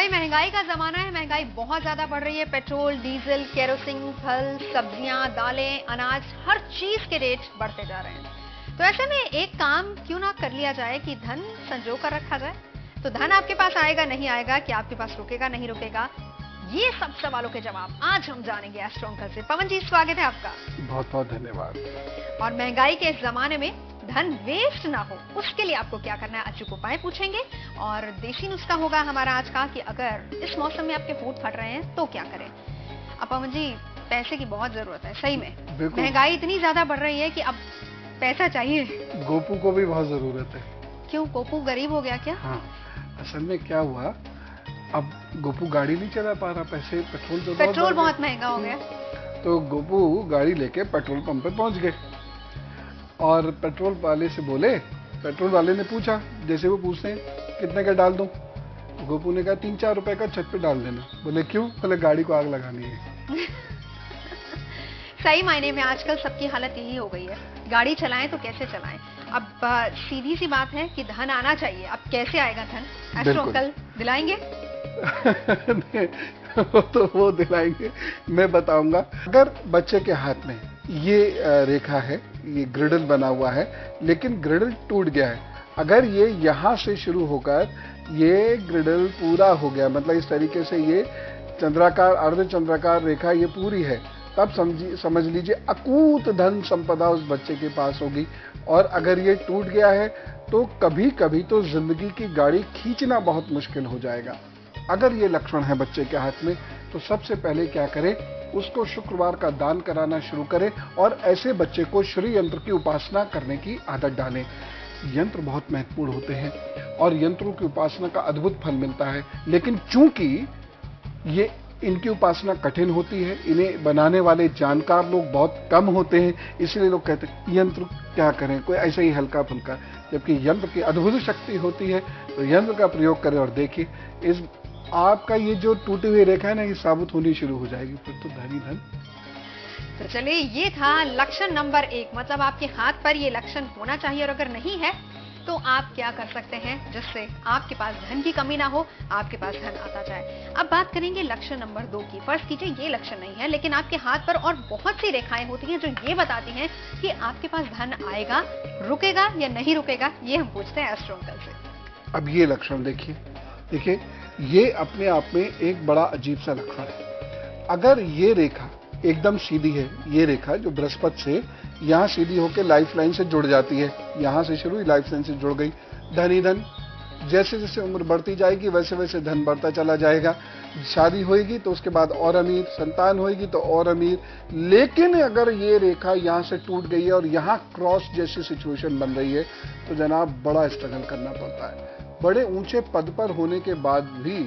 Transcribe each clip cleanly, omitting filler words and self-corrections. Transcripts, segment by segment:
भाई महंगाई का जमाना है, महंगाई बहुत ज्यादा बढ़ रही है। पेट्रोल, डीजल, केरोसिन, फल, सब्जियां, दालें, अनाज, हर चीज के रेट बढ़ते जा रहे हैं। तो ऐसे में एक काम क्यों ना कर लिया जाए कि धन संजो कर रखा जाए। तो धन आपके पास आएगा नहीं आएगा, क्या आपके पास रुकेगा नहीं रुकेगा, ये सब सवालों के जवाब आज हम जानेंगे एस्ट्रो अंकल से। पवन जी, स्वागत है आपका। बहुत बहुत धन्यवाद। और महंगाई के इस जमाने में धन वेस्ट ना हो, उसके लिए आपको क्या करना है, अचूक उपाय पूछेंगे। और देसी नुस्खा होगा हमारा आज का कि अगर इस मौसम में आपके होंठ फट रहे हैं तो क्या करें। अब पवन जी, पैसे की बहुत जरूरत है, सही में महंगाई इतनी ज्यादा बढ़ रही है कि अब पैसा चाहिए। गोपू को भी बहुत जरूरत है। क्यों, गोपू गरीब हो गया क्या? हाँ, असल में क्या हुआ, अब गोपू गाड़ी नहीं चला पा रहा, पैसे पेट्रोल बहुत महंगा हो गया। तो गोपू गाड़ी लेके पेट्रोल पंप पे पहुंच गए और पेट्रोल वाले से बोले, पेट्रोल वाले ने पूछा, जैसे वो पूछते हैं कितने का डाल दूं, तो गोपू ने कहा 3-4 रुपए का छत पे डाल देना। बोले क्यों? बोले गाड़ी को आग लगानी है। सही मायने में आजकल सबकी हालत यही हो गई है, गाड़ी चलाएं तो कैसे चलाएं। अब सीधी सी बात है कि धन आना चाहिए। अब कैसे आएगा धन? एस्ट्रो अंकल दिलाएंगे? तो वो दिलाएंगे, मैं बताऊंगा। अगर बच्चे के हाथ में ये रेखा है, ये ग्रिडल बना हुआ है, लेकिन ग्रिडल टूट गया है, अगर ये यहां से शुरू होकर ये ग्रिडल पूरा हो गया, मतलब इस तरीके से ये चंद्राकार अर्धचंद्राकार रेखा ये पूरी है, तब समझ लीजिए अकूत धन संपदा उस बच्चे के पास होगी। और अगर ये टूट गया है तो कभी कभी तो जिंदगी की गाड़ी खींचना बहुत मुश्किल हो जाएगा। अगर ये लक्षण है बच्चे के हाथ में, तो सबसे पहले क्या करें, उसको शुक्रवार का दान कराना शुरू करें और ऐसे बच्चे को श्री यंत्र की उपासना करने की आदत डालें। यंत्र बहुत महत्वपूर्ण होते हैं और यंत्रों की उपासना का अद्भुत फल मिलता है, लेकिन चूंकि ये इनकी उपासना कठिन होती है, इन्हें बनाने वाले जानकार लोग बहुत कम होते हैं, इसलिए लोग कहते हैं यंत्र क्या करें, कोई ऐसा ही हल्का फुल्का, जबकि यंत्र की अद्भुत शक्ति होती है। तो यंत्र का प्रयोग करें और देखिए इस आपका ये जो टूटी हुई रेखा है ना, ये साबुत होनी शुरू हो जाएगी, फिर तो धन ही धन। तो चलिए, ये था लक्षण नंबर 1, मतलब आपके हाथ पर ये लक्षण होना चाहिए। और अगर नहीं है तो आप क्या कर सकते हैं जिससे आपके पास धन की कमी ना हो, आपके पास धन आता जाए। अब बात करेंगे लक्षण नंबर 2 की। फर्ज कीजिए ये लक्षण नहीं है, लेकिन आपके हाथ पर और बहुत सी रेखाएं होती हैं जो ये बताती हैं कि आपके पास धन आएगा, रुकेगा या नहीं रुकेगा। ये हम पूछते हैं एस्ट्रो अंकल से। अब ये लक्षण देखिए, ये अपने आप में एक बड़ा अजीब सा लक्षण है। अगर ये रेखा एकदम सीधी है, ये रेखा जो बृहस्पति से यहां सीधी होकर लाइफ लाइन से जुड़ जाती है, यहां से शुरू हुई लाइफ लाइन से जुड़ गई, धन ही धन। जैसे जैसे उम्र बढ़ती जाएगी वैसे वैसे धन बढ़ता चला जाएगा। शादी होगी तो उसके बाद और अमीर, संतान होगी तो और अमीर। लेकिन अगर ये रेखा यहां से टूट गई है और यहां क्रॉस जैसी सिचुएशन बन रही है, तो जनाब बड़ा स्ट्रगल करना पड़ता है। बड़े ऊंचे पद पर होने के बाद भी,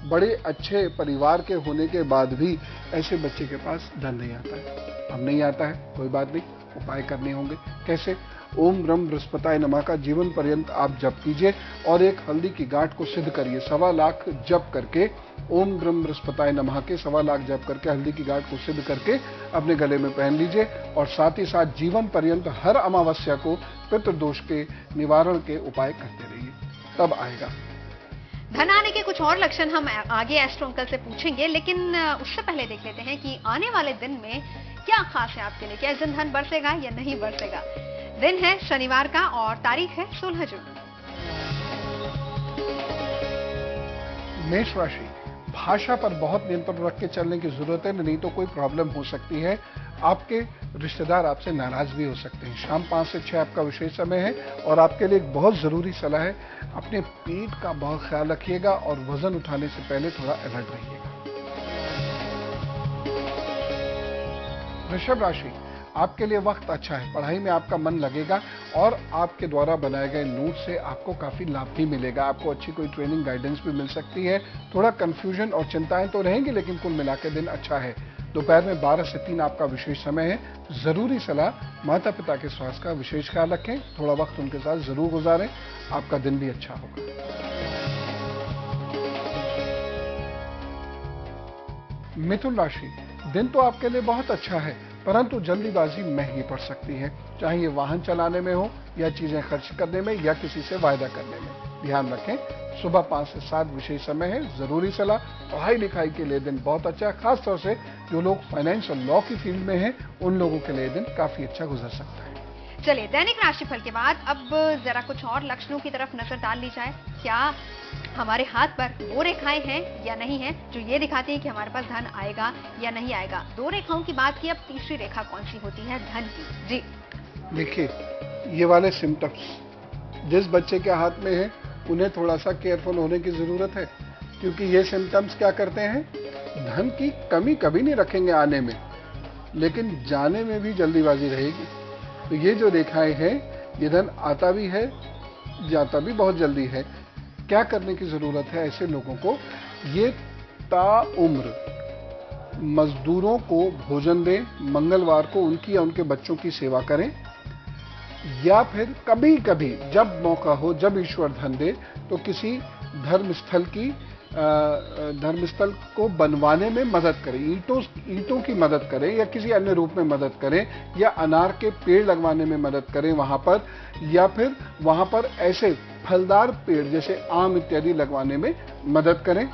बड़े अच्छे परिवार के होने के बाद भी ऐसे बच्चे के पास धन नहीं आता है। अब नहीं आता है, कोई बात नहीं, उपाय करने होंगे। कैसे? ओम ब्रह्म बृहस्पताय नमः का जीवन पर्यंत आप जप कीजिए और एक हल्दी की गांठ को सिद्ध करिए। 1.25 लाख जप करके, ओम ब्रह्म बृहस्पताय नमः के 1.25 लाख जप करके हल्दी की गांठ को सिद्ध करके अपने गले में पहन लीजिए। और साथ ही साथ जीवन पर्यंत हर अमावस्या को पितृदोष के निवारण के उपाय करते रहिए, तब आएगा धन आने के। कुछ और लक्षण हम आगे एस्ट्रो अंकल से पूछेंगे, लेकिन उससे पहले देख लेते हैं कि आने वाले दिन में क्या खास है आपके लिए। क्या इस दिन धन बरसेगा या नहीं बरसेगा? दिन है शनिवार का और तारीख है 16 जून। मेष राशि, भाषा पर बहुत नियंत्रण रख के चलने की जरूरत है, नहीं तो कोई प्रॉब्लम हो सकती है। आपके रिश्तेदार आपसे नाराज भी हो सकते हैं। शाम 5 से 6 आपका विशेष समय है और आपके लिए एक बहुत जरूरी सलाह है, अपने पेट का बहुत ख्याल रखिएगा और वजन उठाने से पहले थोड़ा अलर्ट रहिएगा। वृषभ राशि, आपके लिए वक्त अच्छा है, पढ़ाई में आपका मन लगेगा और आपके द्वारा बनाए गए नोट से आपको काफी लाभ भी मिलेगा। आपको अच्छी कोई ट्रेनिंग गाइडेंस भी मिल सकती है। थोड़ा कंफ्यूजन और चिंताएं तो रहेंगी, लेकिन कुल मिलाकर दिन अच्छा है। दोपहर में 12 से 3 आपका विशेष समय है। जरूरी सलाह, माता पिता के स्वास्थ्य का विशेष ख्याल रखें, थोड़ा वक्त उनके साथ जरूर गुजारें, आपका दिन भी अच्छा होगा। मिथुन राशि, दिन तो आपके लिए बहुत अच्छा है, परंतु जल्दीबाजी महंगी पड़ सकती है, चाहे ये वाहन चलाने में हो या चीजें खर्च करने में या किसी से वायदा करने में। ध्यान रखें। सुबह 5 से 7 विशेष समय है, जरूरी सलाह। पढ़ाई लिखाई के लिए दिन बहुत अच्छा है, खासतौर से जो लोग फाइनेंस और लॉ की फील्ड में हैं उन लोगों के लिए दिन काफी अच्छा गुजर सकता है। चलिए, दैनिक राशिफल के बाद अब जरा कुछ और लक्षणों की तरफ नजर डाल ली जाए। क्या हमारे हाथ पर वो रेखाएं हैं या नहीं है जो ये दिखाती है कि हमारे पास धन आएगा या नहीं आएगा। 2 रेखाओं की बात की, अब तीसरी रेखा कौन सी होती है धन की? जी देखिए, ये वाले सिम्टम्स जिस बच्चे के हाथ में है उन्हें थोड़ा सा केयरफुल होने की जरूरत है, क्योंकि ये सिम्टम्स क्या करते हैं, धन की कमी कभी नहीं रखेंगे आने में, लेकिन जाने में भी जल्दीबाजी रहेगी। तो ये जो रेखाएं हैं, ये धन आता भी है, जाता भी बहुत जल्दी है। क्या करने की जरूरत है ऐसे लोगों को, ये ताउम्र मजदूरों को भोजन दें, मंगलवार को उनकी या उनके बच्चों की सेवा करें, या फिर कभी कभी जब मौका हो, जब ईश्वर धन दे, तो किसी धर्मस्थल को बनवाने में मदद करें, ईंटों की मदद करें, या किसी अन्य रूप में मदद करें, या अनार के पेड़ लगवाने में मदद करें वहां पर, या फिर वहां पर ऐसे फलदार पेड़ जैसे आम इत्यादि लगवाने में मदद करें,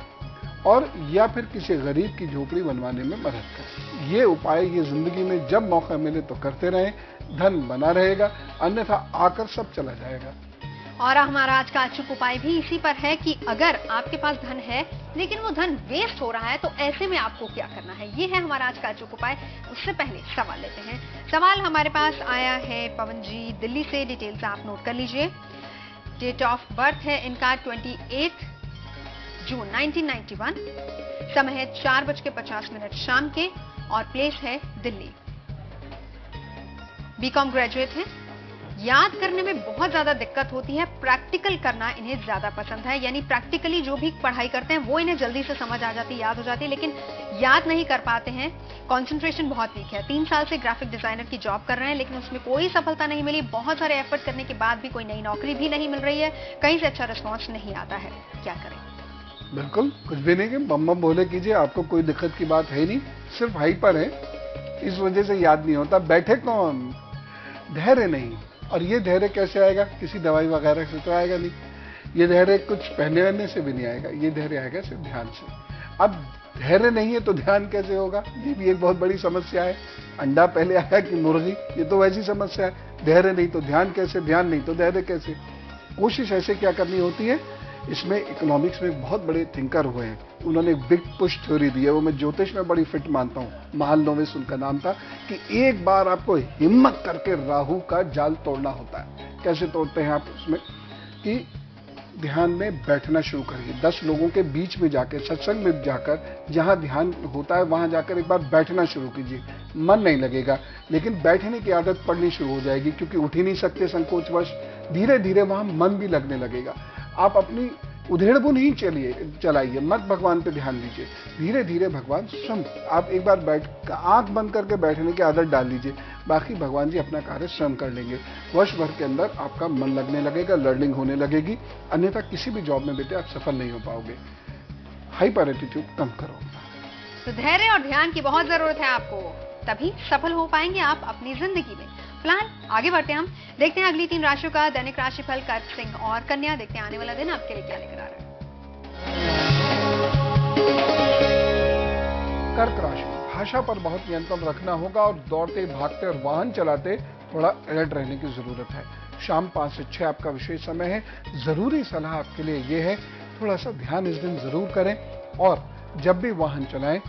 और या फिर किसी गरीब की झोपड़ी बनवाने में मदद करें। ये उपाय ये जिंदगी में जब मौका मिले तो करते रहें, धन बना रहेगा, अन्यथा आकर सब चला जाएगा। और हमारा आज का अचूक उपाय भी इसी पर है कि अगर आपके पास धन है लेकिन वो धन वेस्ट हो रहा है तो ऐसे में आपको क्या करना है, ये है हमारा आज का अचूक उपाय। उससे पहले सवाल लेते हैं। सवाल हमारे पास आया है पवन जी दिल्ली से, डिटेल्स आप नोट कर लीजिए। डेट ऑफ बर्थ है इनका 28 जून 1991, समय है 4:50 शाम के, और प्लेस है दिल्ली। बीकॉम ग्रेजुएट है। याद करने में बहुत ज्यादा दिक्कत होती है, प्रैक्टिकल करना इन्हें ज्यादा पसंद है, यानी प्रैक्टिकली जो भी पढ़ाई करते हैं वो इन्हें जल्दी से समझ आ जाती है, याद हो जाती है, लेकिन याद नहीं कर पाते हैं। कंसंट्रेशन बहुत वीक है। 3 साल से ग्राफिक डिजाइनर की जॉब कर रहे हैं लेकिन उसमें कोई सफलता नहीं मिली। बहुत सारे एफर्ट करने के बाद भी कोई नई नौकरी भी नहीं मिल रही है, कहीं से अच्छा रिस्पॉन्स नहीं आता है। क्या करें? बिल्कुल कुछ भी नहीं कि बम बम बोले कीजिए, आपको कोई दिक्कत की बात है नहीं, सिर्फ हाइपर है, इस वजह से याद नहीं होता। बैठे कौन, धैर्य नहीं। और ये धैर्य कैसे आएगा, किसी दवाई वगैरह से तो आएगा नहीं, ये धैर्य कुछ पहनने वहनने से भी नहीं आएगा, ये धैर्य आएगा सिर्फ ध्यान से। अब धैर्य नहीं है तो ध्यान कैसे होगा, ये भी एक बहुत बड़ी समस्या है। अंडा पहले आया कि मुर्गी, ये तो वैसी समस्या है। धैर्य नहीं तो ध्यान कैसे, ध्यान नहीं तो धैर्य कैसे। कोशिश ऐसे क्या करनी होती है, इसमें इकोनॉमिक्स में बहुत बड़े थिंकर हुए हैं, उन्होंने बिग पुश थ्योरी दी है, वो मैं ज्योतिष में बड़ी फिट मानता हूँ। महाल नोविस उनका नाम था, कि एक बार आपको हिम्मत करके राहु का जाल तोड़ना होता है। कैसे तोड़ते हैं आप, उसमें कि ध्यान में बैठना शुरू करिए, 10 लोगों के बीच में जाकर, सत्संग में जाकर, जहां ध्यान होता है वहां जाकर एक बार बैठना शुरू कीजिए। मन नहीं लगेगा लेकिन बैठने की आदत पड़नी शुरू हो जाएगी, क्योंकि उठ ही नहीं सकते संकोचवश। धीरे धीरे वहां मन भी लगने लगेगा। आप अपनी उधेड़बुन ही चलाइए, मत भगवान पे ध्यान दीजिए। धीरे धीरे भगवान स्वयं, आप एक बार आंख बंद करके बैठने की आदत डाल लीजिए, बाकी भगवान जी अपना कार्य स्वयं कर लेंगे। वर्ष भर के अंदर आपका मन लगने लगेगा, लर्निंग होने लगेगी, अन्यथा किसी भी जॉब में बेटे आप सफल नहीं हो पाओगे। हाइपर एटीट्यूड कम करो। तो धैर्य और ध्यान की बहुत जरूरत है आपको, तभी सफल हो पाएंगे आप अपनी जिंदगी में। फिलहाल आगे बढ़ते हैं, हम देखते हैं अगली 3 राशियों का दैनिक राशिफल। कर्क, सिंह और कन्या, देखते हैं आने वाला दिन आपके लिए क्या लेकर आ रहा है। कर्क राशि, भाषा पर बहुत नियंत्रण रखना होगा और दौड़ते भागते और वाहन चलाते थोड़ा अलर्ट रहने की जरूरत है। शाम 5 से 6 आपका विशेष समय है। जरूरी सलाह आपके लिए यह है, थोड़ा सा ध्यान इस दिन जरूर करें, और जब भी वाहन चलाएं,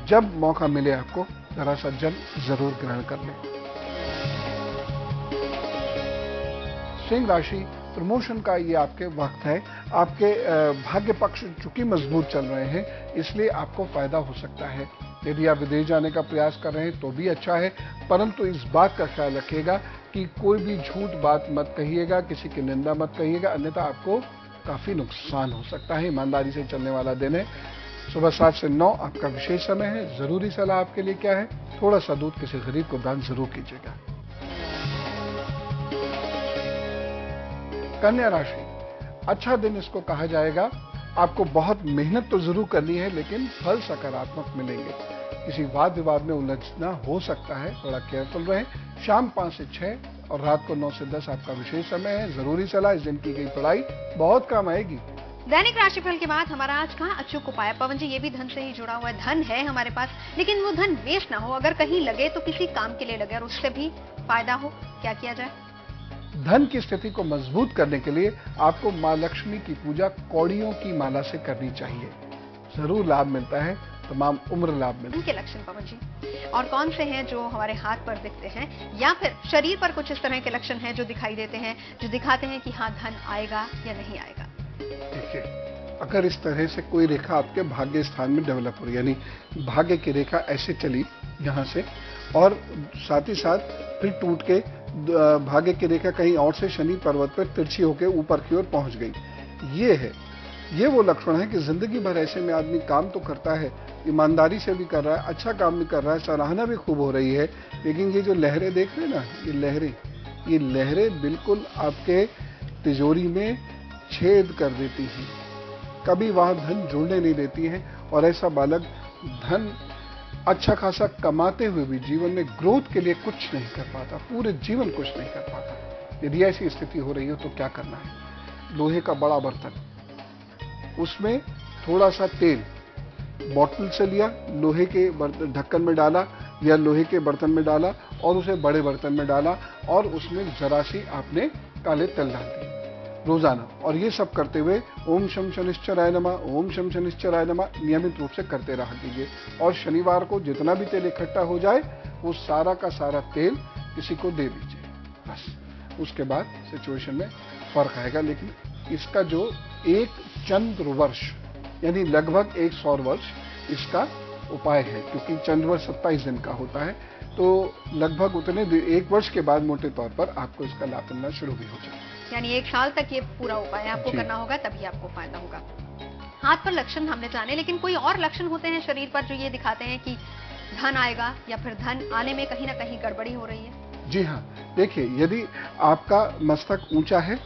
जब मौका मिले आपको, जरा सा जल जरूर ग्रहण कर लें। सिंह राशि, प्रमोशन का ये आपके वक्त है। आपके भाग्य पक्ष चूंकि मजबूत चल रहे हैं, इसलिए आपको फायदा हो सकता है। यदि आप विदेश जाने का प्रयास कर रहे हैं तो भी अच्छा है, परंतु इस बात का ख्याल रखिएगा कि कोई भी झूठ बात मत कहिएगा, किसी की निंदा मत कहिएगा, अन्यथा आपको काफी नुकसान हो सकता है। ईमानदारी से चलने वाला दिन है। सुबह 7 से 9 आपका विशेष समय है। जरूरी सलाह आपके लिए क्या है, थोड़ा सा दूध किसी गरीब को दान जरूर कीजिएगा। कन्या राशि, अच्छा दिन इसको कहा जाएगा। आपको बहुत मेहनत तो जरूर करनी है, लेकिन फल सकारात्मक मिलेंगे। किसी वाद विवाद में उलझना हो सकता है, थोड़ा केयरफुल रहें। शाम 5 से 6 और रात को 9 से 10 आपका विशेष समय है। जरूरी सलाह, इस दिन की गई पढ़ाई बहुत काम आएगी। दैनिक राशिफल के बाद हमारा आज का अचूक उपाय, पवन जी ये भी धन से ही जुड़ा हुआ है। धन है हमारे पास, लेकिन वो धन वेस्ट ना हो, अगर कहीं लगे तो किसी काम के लिए लगे और उससे भी फायदा हो। क्या किया जाए? धन की स्थिति को मजबूत करने के लिए आपको मां लक्ष्मी की पूजा कौड़ियों की माला से करनी चाहिए। जरूर लाभ मिलता है, तमाम उम्र लाभ मिलता है। इनके लक्षण पवन जी और कौन से हैं जो हमारे हाथ पर दिखते हैं, या फिर शरीर पर कुछ इस तरह के लक्षण हैं जो दिखाई देते हैं, जो दिखाते हैं कि हाँ धन आएगा या नहीं आएगा? देखिए, अगर इस तरह से कोई रेखा आपके भाग्य स्थान में डेवलप हो रही, यानी भाग्य की रेखा ऐसे चली यहाँ से और साथ ही साथ फिर टूट के भाग्य की रेखा कहीं और से शनि पर्वत पर तिरछी होकर ऊपर की ओर पहुंच गई, ये वो लक्षण है कि जिंदगी भर ऐसे में आदमी काम तो करता है, ईमानदारी से भी कर रहा है, अच्छा काम भी कर रहा है, सराहना भी खूब हो रही है, लेकिन ये जो लहरें देख रहे हैं ना, ये लहरें बिल्कुल आपके तिजोरी में छेद कर देती हैं, कभी वहां धन जुड़ने नहीं देती हैं। और ऐसा बालक धन अच्छा खासा कमाते हुए भी जीवन में ग्रोथ के लिए कुछ नहीं कर पाता, पूरे जीवन कुछ नहीं कर पाता। यदि ऐसी स्थिति हो रही हो तो क्या करना है? लोहे का बड़ा बर्तन, उसमें थोड़ा सा तेल बॉटल से लिया, लोहे के ढक्कन में डाला या लोहे के बर्तन में डाला और उसे बड़े बर्तन में डाला और उसमें जरा सी आपने काले तिल डाल दिए रोजाना। और ये सब करते हुए ओम शम शनिश्चराय नमः, ओम शम शनिश्चराय नमः नियमित रूप से करते रहा कीजिए। और शनिवार को जितना भी तेल इकट्ठा हो जाए वो सारा का सारा तेल किसी को दे दीजिए, बस। उसके बाद सिचुएशन में फर्क आएगा। लेकिन इसका जो एक चंद्र वर्ष यानी लगभग 1 सौर वर्ष इसका उपाय है, क्योंकि चंद्र वर्ष 27 दिन का होता है, तो लगभग उतने 1 वर्ष के बाद मोटे तौर पर आपको इसका लाभ मिलना शुरू भी हो जाए। यानी 1 साल तक ये पूरा उपाय आपको करना होगा, तभी आपको फायदा होगा। हाथ पर लक्षण हमने जाने, लेकिन कोई और लक्षण होते हैं शरीर पर जो ये दिखाते हैं कि धन आएगा या फिर धन आने में कहीं ना कहीं गड़बड़ी हो रही है? जी हाँ, देखिए, यदि आपका मस्तक ऊंचा है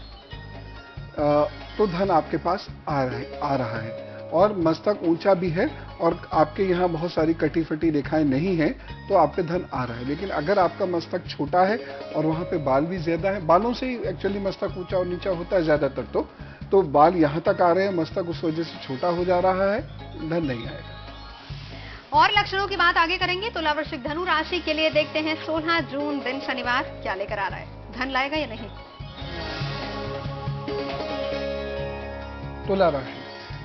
तो धन आपके पास आ रहा है, और मस्तक ऊंचा भी है और आपके यहाँ बहुत सारी कटी फटी रेखाएं नहीं हैं तो आपके धन आ रहा है। लेकिन अगर आपका मस्तक छोटा है और वहां पे बाल भी ज्यादा है, बालों से ही एक्चुअली मस्तक ऊंचा और नीचा होता है ज्यादातर, तो बाल यहाँ तक आ रहे हैं, मस्तक उस वजह से छोटा हो जा रहा है, धन नहीं आएगा। और लक्षणों की बात आगे करेंगे। तुला वृश्चिक धनु राशि के लिए देखते हैं 16 जून दिन शनिवार क्या लेकर आ रहा है, धन लाएगा या नहीं? तुला राशि,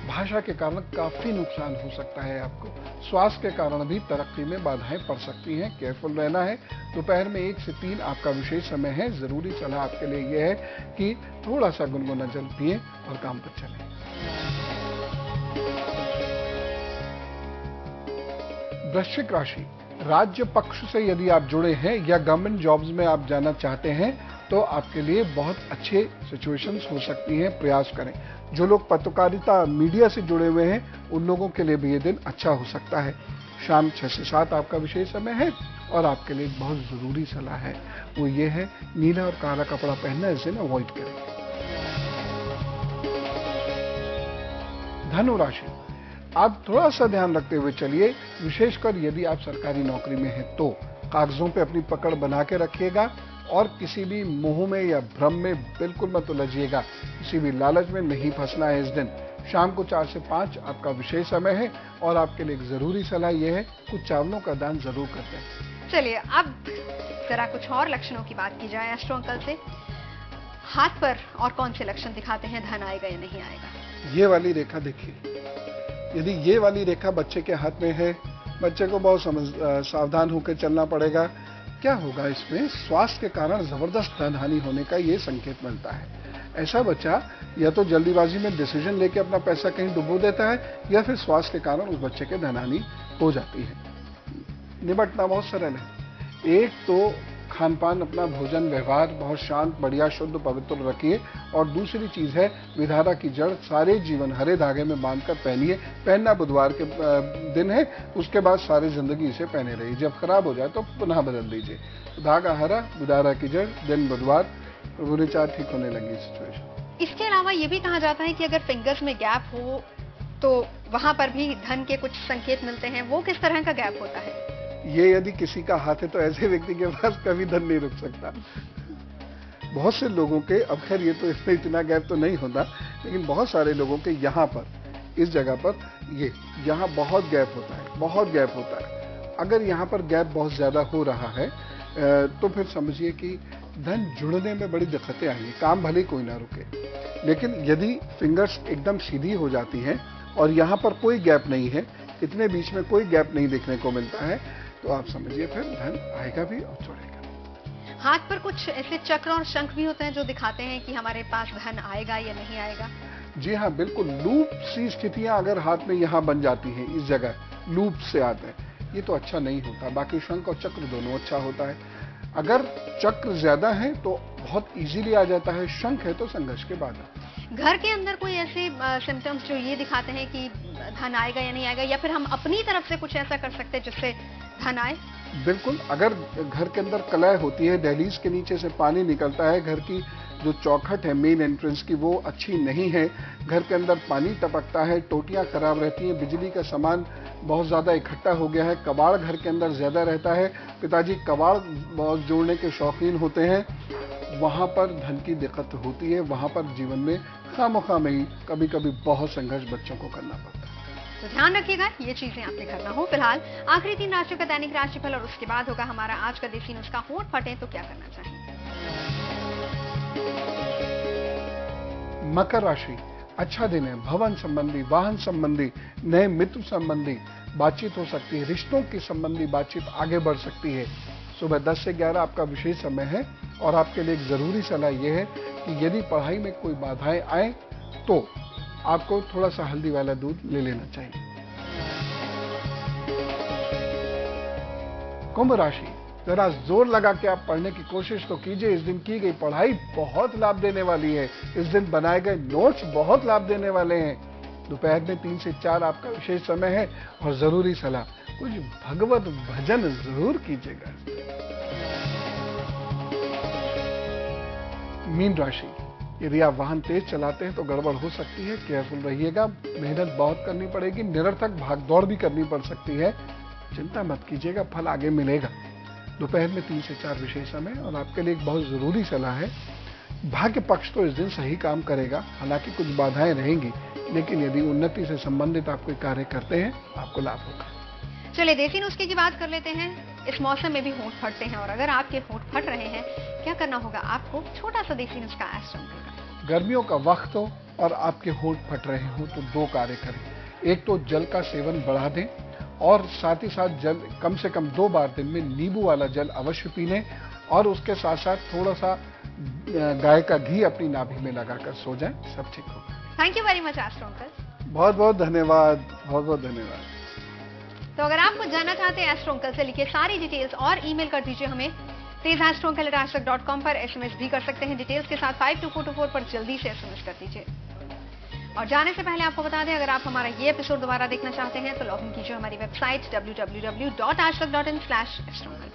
भाषा के कारण काफी नुकसान हो सकता है आपको। स्वास्थ्य के कारण भी तरक्की में बाधाएं पड़ सकती हैं, केयरफुल रहना है। दोपहर में 1 से 3 आपका विशेष समय है। जरूरी सलाह आपके लिए यह है कि थोड़ा सा गुनगुना जल पिए और काम पर चलें। वृश्चिक राशि, राज्य पक्ष से यदि आप जुड़े हैं या गवर्नमेंट जॉब्स में आप जाना चाहते हैं तो आपके लिए बहुत अच्छे सिचुएशंस हो सकती हैं, प्रयास करें। जो लोग पत्रकारिता मीडिया से जुड़े हुए हैं उन लोगों के लिए भी ये दिन अच्छा हो सकता है। शाम 6 से 7 आपका विशेष समय है और आपके लिए बहुत जरूरी सलाह है वो ये है, नीला और काला कपड़ा पहनना इस दिन अवॉइड करें। धनु राशि, आप थोड़ा सा ध्यान रखते हुए चलिए, विशेषकर यदि आप सरकारी नौकरी में हैं तो कागजों पे अपनी पकड़ बना के रखिएगा और किसी भी मोह में या भ्रम में बिल्कुल मत उलझिएगा, किसी भी लालच में नहीं फंसना है इस दिन। शाम को 4 से 5 आपका विशेष समय है और आपके लिए एक जरूरी सलाह यह है, कुछ चावलों का दान जरूर कर दें। चलिए अब जरा कुछ और लक्षणों की बात की जाए एस्ट्रो अंकल से। हाथ पर और कौन से लक्षण दिखाते हैं धन आएगा या नहीं आएगा? ये वाली रेखा देखिए, यदि ये वाली रेखा बच्चे के हाथ में है, बच्चे को बहुत सावधान होकर चलना पड़ेगा। क्या होगा इसमें? स्वास्थ्य के कारण जबरदस्त धन हानि होने का ये संकेत मिलता है। ऐसा बच्चा या तो जल्दीबाजी में डिसीजन लेके अपना पैसा कहीं डुबो देता है या फिर स्वास्थ्य के कारण उस बच्चे के धन हानि हो जाती है। निपटना बहुत सरल है। एक तो खान पान, अपना भोजन व्यवहार बहुत शांत, बढ़िया, शुद्ध, पवित्र रखिए। और दूसरी चीज है, विधारा की जड़ सारे जीवन हरे धागे में बांधकर पहनिए। पहनना बुधवार के दिन है, उसके बाद सारी जिंदगी इसे पहने रहिए। जब खराब हो जाए तो पुनः बदल दीजिए। धागा हरा, विधारा की जड़, दिन बुधवार, बुरे चार ठीक होने लगी सिचुएशन। इसके अलावा ये भी कहा जाता है कि अगर फिंगर्स में गैप हो तो वहां पर भी धन के कुछ संकेत मिलते हैं। वो किस तरह का गैप होता है? ये यदि किसी का हाथ है तो ऐसे व्यक्ति के पास कभी धन नहीं रुक सकता। बहुत से लोगों के, अब खैर ये तो इसमें इतना गैप तो नहीं होता, लेकिन बहुत सारे लोगों के यहाँ पर, इस जगह पर, यहाँ बहुत गैप होता है, बहुत गैप होता है। अगर यहाँ पर गैप बहुत ज्यादा हो रहा है तो फिर समझिए कि धन जुड़ने में बड़ी दिक्कतें आएंगी। काम भले ही कोई ना रुके, लेकिन यदि फिंगर्स एकदम सीधी हो जाती हैं और यहाँ पर कोई गैप नहीं है, इतने बीच में कोई गैप नहीं देखने को मिलता है, तो आप समझिए फिर धन आएगा भी और जुड़ेगा। हाथ पर कुछ ऐसे चक्र और शंख भी होते हैं जो दिखाते हैं कि हमारे पास धन आएगा या नहीं आएगा? जी हाँ, बिल्कुल। लूप सी स्थितियां अगर हाथ में यहाँ बन जाती हैं, इस जगह लूप से आते हैं, ये तो अच्छा नहीं होता। बाकी शंख और चक्र दोनों अच्छा होता है। अगर चक्र ज्यादा है तो बहुत इजीली आ जाता है, शंख है तो संघर्ष के बाद आता है। घर के अंदर कोई ऐसे सिम्टम्स जो ये दिखाते हैं कि धन आएगा या नहीं आएगा, या फिर हम अपनी तरफ से कुछ ऐसा कर सकते हैं जिससे धन आए? बिल्कुल। अगर घर के अंदर कलह होती है, दहलीज के नीचे से पानी निकलता है, घर की जो चौखट है मेन एंट्रेंस की वो अच्छी नहीं है, घर के अंदर पानी टपकता है, टोटियां खराब रहती हैं, बिजली का सामान बहुत ज्यादा इकट्ठा हो गया है, कबाड़ घर के अंदर ज्यादा रहता है, पिताजी कबाड़ बहुत जोड़ने के शौकीन होते हैं, वहां पर धन की दिक्कत होती है। वहां पर जीवन में खामोखा में ही कभी कभी बहुत संघर्ष बच्चों को करना पड़ता है। तो ध्यान रखिएगा ये चीजें आपके घर ना हो। फिलहाल आखिरी 3 राशियों का दैनिक राशिफल और उसके बाद होगा हमारा आज का देसी नुस्खा। होंठ फटे तो क्या करना चाहिए? मकर राशि, अच्छा दिन है। भवन संबंधी, वाहन संबंधी, नए मित्र संबंधी बातचीत हो सकती है। रिश्तों की संबंधी बातचीत आगे बढ़ सकती है। सुबह 10 से 11 आपका विशेष समय है और आपके लिए एक जरूरी सलाह यह है कि यदि पढ़ाई में कोई बाधाएं आए तो आपको थोड़ा सा हल्दी वाला दूध ले लेना चाहिए। कुंभ राशि, जरा जोर लगा के आप पढ़ने की कोशिश तो कीजिए। इस दिन की गई पढ़ाई बहुत लाभ देने वाली है। इस दिन बनाए गए नोट्स बहुत लाभ देने वाले हैं। दोपहर में 3 से 4 आपका विशेष समय है और जरूरी सलाह, कुछ भगवत भजन जरूर कीजिएगा। मीन राशि, यदि आप वाहन तेज चलाते हैं तो गड़बड़ हो सकती है, केयरफुल रहिएगा। मेहनत बहुत करनी पड़ेगी, निरर्थक भागदौड़ भी करनी पड़ सकती है। चिंता मत कीजिएगा, फल आगे मिलेगा। दोपहर में 3 से 4 विशेष समय और आपके लिए एक बहुत जरूरी सलाह है, भाग्य पक्ष तो इस दिन सही काम करेगा। हालांकि कुछ बाधाएं रहेंगी, लेकिन यदि उन्नति से संबंधित आप कोई कार्य करते हैं आपको लाभ होगा। चलिए देसी नुस्खे की बात कर लेते हैं। इस मौसम में भी होंठ फटते हैं और अगर आपके होंठ फट रहे हैं, क्या करना होगा आपको? छोटा सा देसी नुस्खा एस्ट्रोंकल का। गर्मियों का वक्त हो और आपके होंठ फट रहे हो तो 2 कार्य करें। एक तो जल का सेवन बढ़ा दें और साथ ही साथ जल कम से कम 2 बार दिन में नींबू वाला जल अवश्य पी लें और उसके साथ साथ थोड़ा सा गाय का घी अपनी नाभि में लगाकर सो जाएं, सब ठीक होगा। थैंक यू वेरी मच एस्ट्रोंकल। बहुत बहुत धन्यवाद, बहुत बहुत धन्यवाद। तो अगर आप कुछ जानना चाहते हैं एस्ट्रोंकल से, लिखिए सारी डिटेल्स और ईमेल कर दीजिए हमें। tezastroncal@aajtak.com पर एसएमएस भी कर सकते हैं डिटेल्स के साथ। 52424 पर जल्दी से एसएमएस कर दीजिए। और जाने से पहले आपको बता दें, अगर आप हमारा ये एपिसोड दोबारा देखना चाहते हैं तो लॉग इन कीजिए हमारी वेबसाइट www.aajtak.in/astroncal।